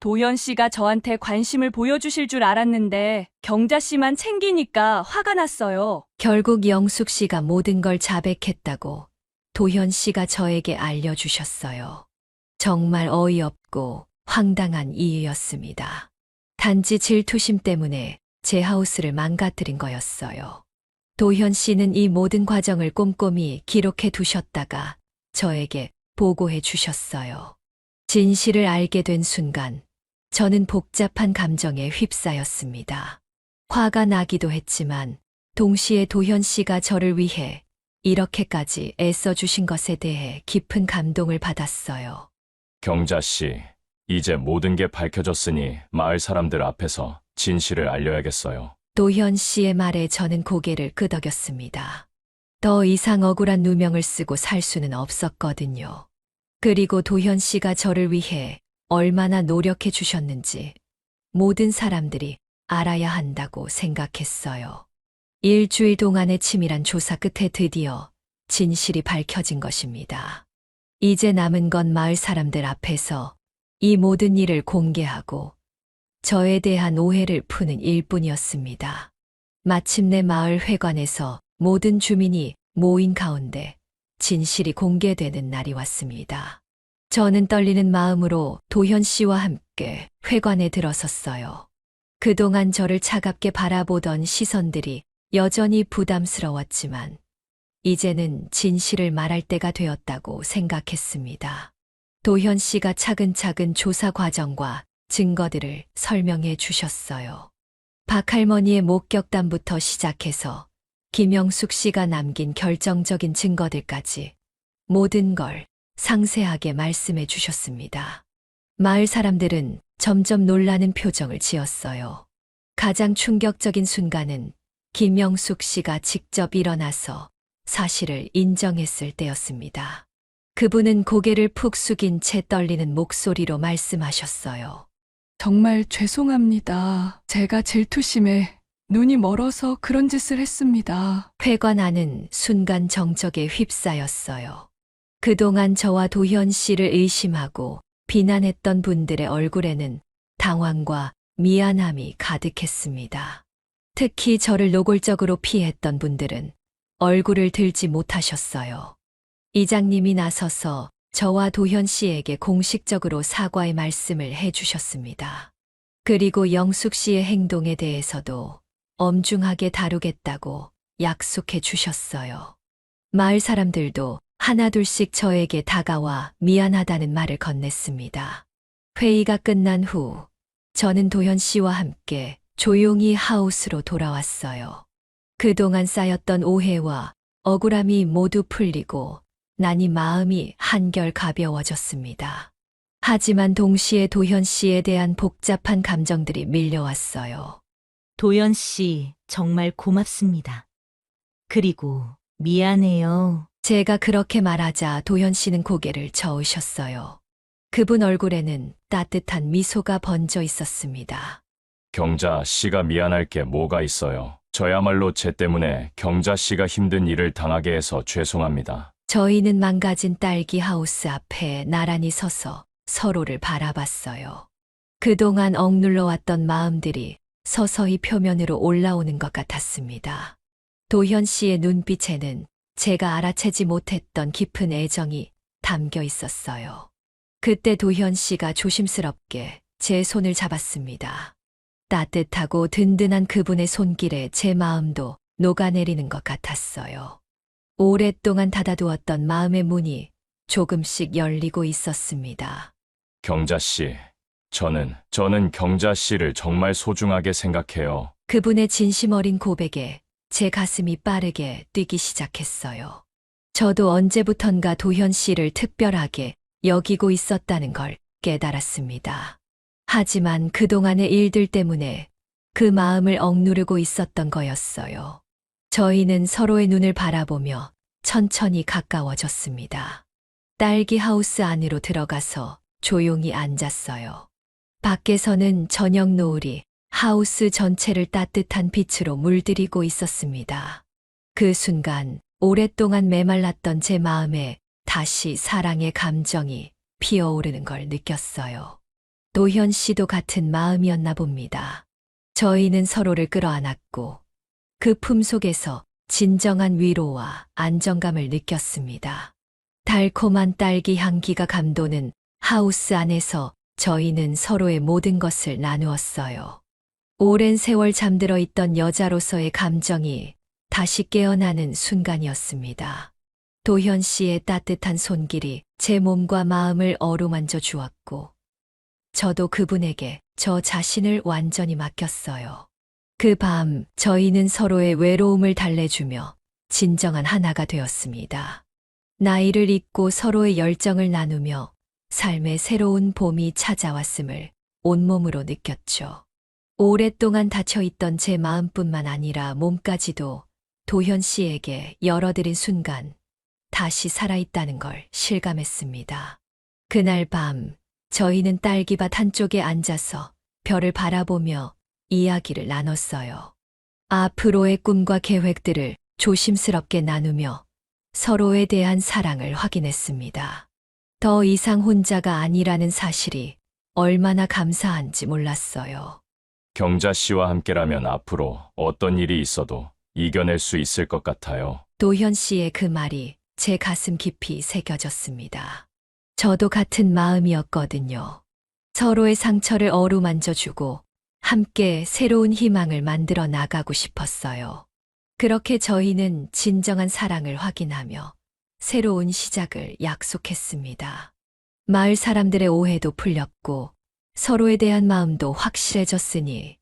Speaker 5: 도현 씨가 저한테 관심을 보여주실 줄 알았는데 경자 씨만 챙기니까 화가 났어요.
Speaker 2: 결국 영숙 씨가 모든 걸 자백했다고 도현 씨가 저에게 알려주셨어요. 정말 어이없고 황당한 이유였습니다. 단지 질투심 때문에 제 하우스를 망가뜨린 거였어요. 도현 씨는 이 모든 과정을 꼼꼼히 기록해 두셨다가 저에게 보고해 주셨어요. 진실을 알게 된 순간 저는 복잡한 감정에 휩싸였습니다. 화가 나기도 했지만 동시에 도현 씨가 저를 위해 이렇게까지 애써주신 것에 대해 깊은 감동을 받았어요.
Speaker 1: 경자 씨, 이제 모든 게 밝혀졌으니 마을 사람들 앞에서 진실을 알려야겠어요.
Speaker 2: 도현 씨의 말에 저는 고개를 끄덕였습니다. 더 이상 억울한 누명을 쓰고 살 수는 없었거든요. 그리고 도현 씨가 저를 위해 얼마나 노력해 주셨는지 모든 사람들이 알아야 한다고 생각했어요. 일주일 동안의 치밀한 조사 끝에 드디어 진실이 밝혀진 것입니다. 이제 남은 건 마을 사람들 앞에서 이 모든 일을 공개하고 저에 대한 오해를 푸는 일뿐이었습니다. 마침내 마을 회관에서 모든 주민이 모인 가운데 진실이 공개되는 날이 왔습니다. 저는 떨리는 마음으로 도현 씨와 함께 회관에 들어섰어요. 그동안 저를 차갑게 바라보던 시선들이 여전히 부담스러웠지만 이제는 진실을 말할 때가 되었다고 생각했습니다. 도현 씨가 차근차근 조사 과정과 증거들을 설명해 주셨어요. 박할머니의 목격담부터 시작해서 김영숙 씨가 남긴 결정적인 증거들까지 모든 걸 상세하게 말씀해 주셨습니다. 마을 사람들은 점점 놀라는 표정을 지었어요. 가장 충격적인 순간은 김영숙 씨가 직접 일어나서 사실을 인정했을 때였습니다. 그분은 고개를 푹 숙인 채 떨리는 목소리로 말씀하셨어요.
Speaker 7: 정말 죄송합니다. 제가 질투심에 눈이 멀어서 그런 짓을 했습니다.
Speaker 2: 회관 안은 순간 정적에 휩싸였어요. 그동안 저와 도현 씨를 의심하고 비난했던 분들의 얼굴에는 당황과 미안함이 가득했습니다. 특히 저를 노골적으로 피했던 분들은 얼굴을 들지 못하셨어요. 이장님이 나서서 저와 도현 씨에게 공식적으로 사과의 말씀을 해주셨습니다. 그리고 영숙 씨의 행동에 대해서도 엄중하게 다루겠다고 약속해 주셨어요. 마을 사람들도 하나둘씩 저에게 다가와 미안하다는 말을 건넸습니다. 회의가 끝난 후 저는 도현 씨와 함께 조용히 하우스로 돌아왔어요. 그동안 쌓였던 오해와 억울함이 모두 풀리고 나니 마음이 한결 가벼워졌습니다. 하지만 동시에 도현 씨에 대한 복잡한 감정들이 밀려왔어요.
Speaker 3: 도연 씨, 정말 고맙습니다. 그리고 미안해요.
Speaker 2: 제가 그렇게 말하자 도현 씨는 고개를 저으셨어요. 그분 얼굴에는 따뜻한 미소가 번져 있었습니다.
Speaker 1: 경자 씨가 미안할 게 뭐가 있어요. 저야말로 제 때문에 경자 씨가 힘든 일을 당하게 해서 죄송합니다.
Speaker 2: 저희는 망가진 딸기 하우스 앞에 나란히 서서 서로를 바라봤어요. 그동안 억눌러왔던 마음들이 서서히 표면으로 올라오는 것 같았습니다. 도현 씨의 눈빛에는 제가 알아채지 못했던 깊은 애정이 담겨 있었어요. 그때 도현 씨가 조심스럽게 제 손을 잡았습니다. 따뜻하고 든든한 그분의 손길에 제 마음도 녹아내리는 것 같았어요. 오랫동안 닫아두었던 마음의 문이 조금씩 열리고 있었습니다.
Speaker 1: 경자 씨, 저는 경자 씨를 정말 소중하게 생각해요.
Speaker 2: 그분의 진심 어린 고백에 제 가슴이 빠르게 뛰기 시작했어요. 저도 언제부턴가 도현 씨를 특별하게 여기고 있었다는 걸 깨달았습니다. 하지만 그동안의 일들 때문에 그 마음을 억누르고 있었던 거였어요. 저희는 서로의 눈을 바라보며 천천히 가까워졌습니다. 딸기 하우스 안으로 들어가서 조용히 앉았어요. 밖에서는 저녁 노을이 하우스 전체를 따뜻한 빛으로 물들이고 있었습니다. 그 순간 오랫동안 메말랐던 제 마음에 다시 사랑의 감정이 피어오르는 걸 느꼈어요. 도현 씨도 같은 마음이었나 봅니다. 저희는 서로를 끌어안았고 그 품 속에서 진정한 위로와 안정감을 느꼈습니다. 달콤한 딸기 향기가 감도는 하우스 안에서 저희는 서로의 모든 것을 나누었어요. 오랜 세월 잠들어 있던 여자로서의 감정이 다시 깨어나는 순간이었습니다. 도현 씨의 따뜻한 손길이 제 몸과 마음을 어루만져 주었고, 저도 그분에게 저 자신을 완전히 맡겼어요. 그 밤 저희는 서로의 외로움을 달래주며 진정한 하나가 되었습니다. 나이를 잊고 서로의 열정을 나누며 삶의 새로운 봄이 찾아왔음을 온몸으로 느꼈죠. 오랫동안 닫혀있던 제 마음뿐만 아니라 몸까지도 도현 씨에게 열어드린 순간 다시 살아있다는 걸 실감했습니다. 그날 밤 저희는 딸기밭 한쪽에 앉아서 별을 바라보며 이야기를 나눴어요. 앞으로의 꿈과 계획들을 조심스럽게 나누며 서로에 대한 사랑을 확인했습니다. 더 이상 혼자가 아니라는 사실이 얼마나 감사한지 몰랐어요.
Speaker 1: 경자 씨와 함께라면 앞으로 어떤 일이 있어도 이겨낼 수 있을 것 같아요.
Speaker 2: 도현 씨의 그 말이 제 가슴 깊이 새겨졌습니다. 저도 같은 마음이었거든요. 서로의 상처를 어루만져주고 함께 새로운 희망을 만들어 나가고 싶었어요. 그렇게 저희는 진정한 사랑을 확인하며 새로운 시작을 약속했습니다. 마을 사람들의 오해도 풀렸고 서로에 대한 마음도 확실해졌으니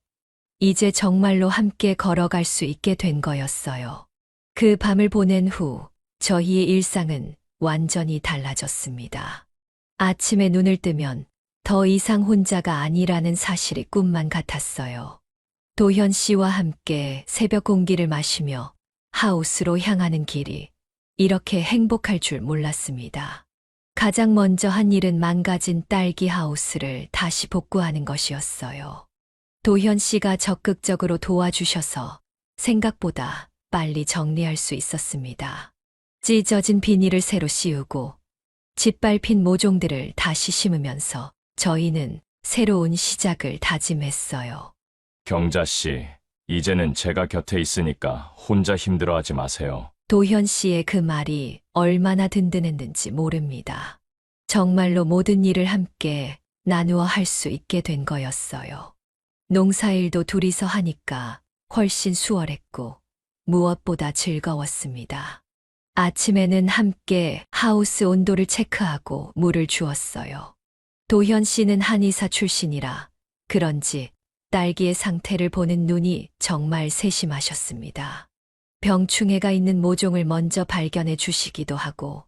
Speaker 2: 이제 정말로 함께 걸어갈 수 있게 된 거였어요. 그 밤을 보낸 후 저희의 일상은 완전히 달라졌습니다. 아침에 눈을 뜨면 더 이상 혼자가 아니라는 사실이 꿈만 같았어요. 도현 씨와 함께 새벽 공기를 마시며 하우스로 향하는 길이 이렇게 행복할 줄 몰랐습니다. 가장 먼저 한 일은 망가진 딸기 하우스를 다시 복구하는 것이었어요. 도현 씨가 적극적으로 도와주셔서 생각보다 빨리 정리할 수 있었습니다. 찢어진 비닐을 새로 씌우고 짓밟힌 모종들을 다시 심으면서 저희는 새로운 시작을 다짐했어요.
Speaker 1: 경자 씨, 이제는 제가 곁에 있으니까 혼자 힘들어하지 마세요.
Speaker 2: 도현 씨의 그 말이 얼마나 든든했는지 모릅니다. 정말로 모든 일을 함께 나누어 할 수 있게 된 거였어요. 농사일도 둘이서 하니까 훨씬 수월했고 무엇보다 즐거웠습니다. 아침에는 함께 하우스 온도를 체크하고 물을 주었어요. 도현 씨는 한의사 출신이라 그런지 딸기의 상태를 보는 눈이 정말 세심하셨습니다. 병충해가 있는 모종을 먼저 발견해 주시기도 하고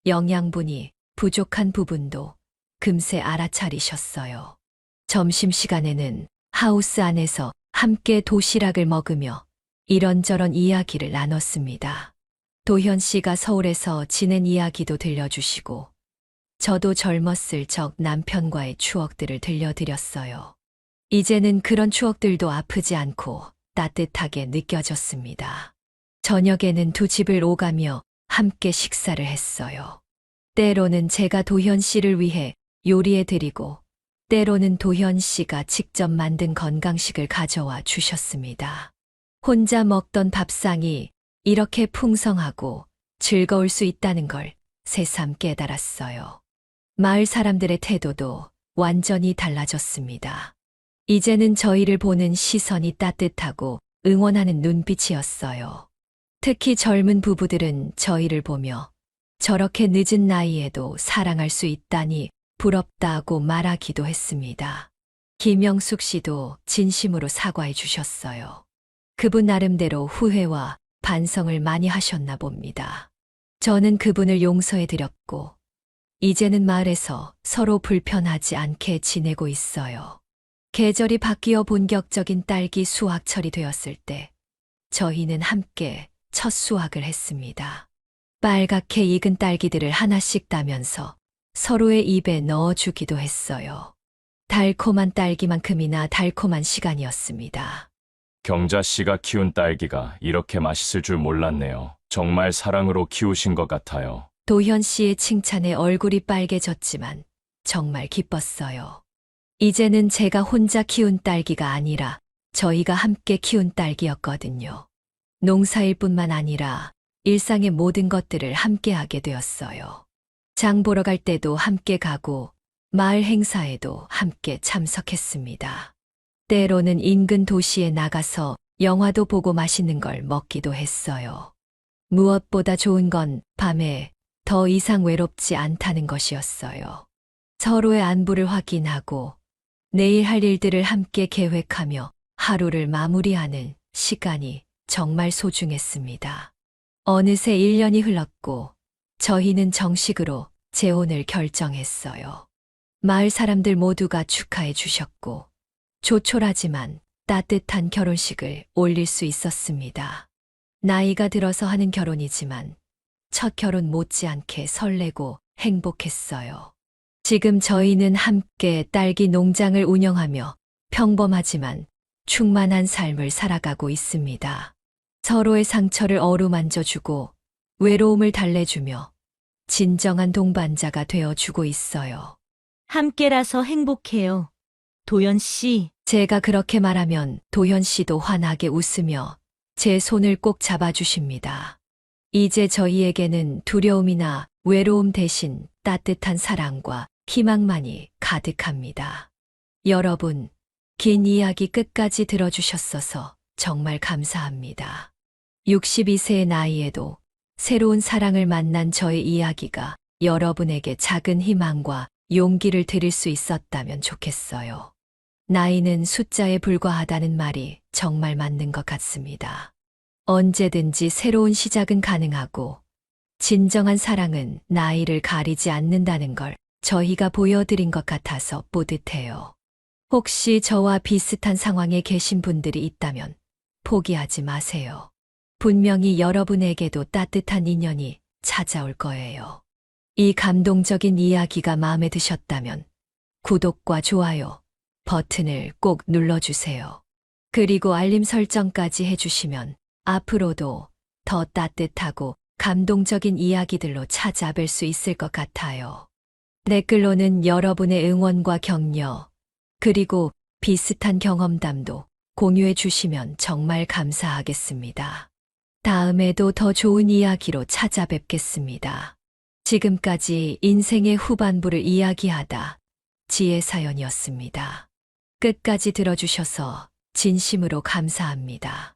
Speaker 2: 영양분이 부족한 부분도 금세 알아차리셨어요. 점심시간에는 하우스 안에서 함께 도시락을 먹으며 이런저런 이야기를 나눴습니다. 도현 씨가 서울에서 지낸 이야기도 들려주시고 저도 젊었을 적 남편과의 추억들을 들려드렸어요. 이제는 그런 추억들도 아프지 않고 따뜻하게 느껴졌습니다. 저녁에는 두 집을 오가며 함께 식사를 했어요. 때로는 제가 도현 씨를 위해 요리해드리고 때로는 도현 씨가 직접 만든 건강식을 가져와 주셨습니다. 혼자 먹던 밥상이 이렇게 풍성하고 즐거울 수 있다는 걸 새삼 깨달았어요. 마을 사람들의 태도도 완전히 달라졌습니다. 이제는 저희를 보는 시선이 따뜻하고 응원하는 눈빛이었어요. 특히 젊은 부부들은 저희를 보며 저렇게 늦은 나이에도 사랑할 수 있다니 부럽다고 말하기도 했습니다. 김영숙 씨도 진심으로 사과해 주셨어요. 그분 나름대로 후회와 반성을 많이 하셨나 봅니다. 저는 그분을 용서해 드렸고, 이제는 마을에서 서로 불편하지 않게 지내고 있어요. 계절이 바뀌어 본격적인 딸기 수확철이 되었을 때, 저희는 함께 첫 수확을 했습니다. 빨갛게 익은 딸기들을 하나씩 따면서 서로의 입에 넣어주기도 했어요. 달콤한 딸기만큼이나 달콤한 시간이었습니다.
Speaker 1: 경자 씨가 키운 딸기가 이렇게 맛있을 줄 몰랐네요. 정말 사랑으로 키우신 것 같아요.
Speaker 2: 도현 씨의 칭찬에 얼굴이 빨개졌지만 정말 기뻤어요. 이제는 제가 혼자 키운 딸기가 아니라 저희가 함께 키운 딸기였거든요. 농사일 뿐만 아니라 일상의 모든 것들을 함께 하게 되었어요. 장 보러 갈 때도 함께 가고 마을 행사에도 함께 참석했습니다. 때로는 인근 도시에 나가서 영화도 보고 맛있는 걸 먹기도 했어요. 무엇보다 좋은 건 밤에 더 이상 외롭지 않다는 것이었어요. 서로의 안부를 확인하고 내일 할 일들을 함께 계획하며 하루를 마무리하는 시간이 정말 소중했습니다. 어느새 1년이 흘렀고 저희는 정식으로 재혼을 결정했어요. 마을 사람들 모두가 축하해 주셨고 조촐하지만 따뜻한 결혼식을 올릴 수 있었습니다. 나이가 들어서 하는 결혼이지만 첫 결혼 못지않게 설레고 행복했어요. 지금 저희는 함께 딸기 농장을 운영하며 평범하지만 충만한 삶을 살아가고 있습니다. 서로의 상처를 어루만져주고 외로움을 달래주며 진정한 동반자가 되어주고 있어요.
Speaker 3: 함께라서 행복해요. 도연 씨,
Speaker 2: 제가 그렇게 말하면 도현 씨도 환하게 웃으며 제 손을 꼭 잡아주십니다. 이제 저희에게는 두려움이나 외로움 대신 따뜻한 사랑과 희망만이 가득합니다. 여러분, 긴 이야기 끝까지 들어주셨어서 정말 감사합니다. 62세의 나이에도 새로운 사랑을 만난 저의 이야기가 여러분에게 작은 희망과 용기를 드릴 수 있었다면 좋겠어요. 나이는 숫자에 불과하다는 말이 정말 맞는 것 같습니다. 언제든지 새로운 시작은 가능하고 진정한 사랑은 나이를 가리지 않는다는 걸 저희가 보여드린 것 같아서 뿌듯해요. 혹시 저와 비슷한 상황에 계신 분들이 있다면 포기하지 마세요. 분명히 여러분에게도 따뜻한 인연이 찾아올 거예요. 이 감동적인 이야기가 마음에 드셨다면 구독과 좋아요 버튼을 꼭 눌러주세요. 그리고 알림 설정까지 해주시면 앞으로도 더 따뜻하고 감동적인 이야기들로 찾아뵐 수 있을 것 같아요. 댓글로는 여러분의 응원과 격려, 그리고 비슷한 경험담도 공유해 주시면 정말 감사하겠습니다. 다음에도 더 좋은 이야기로 찾아뵙겠습니다. 지금까지 인생의 후반부를 이야기하다 지혜사연이었습니다. 끝까지 들어주셔서 진심으로 감사합니다.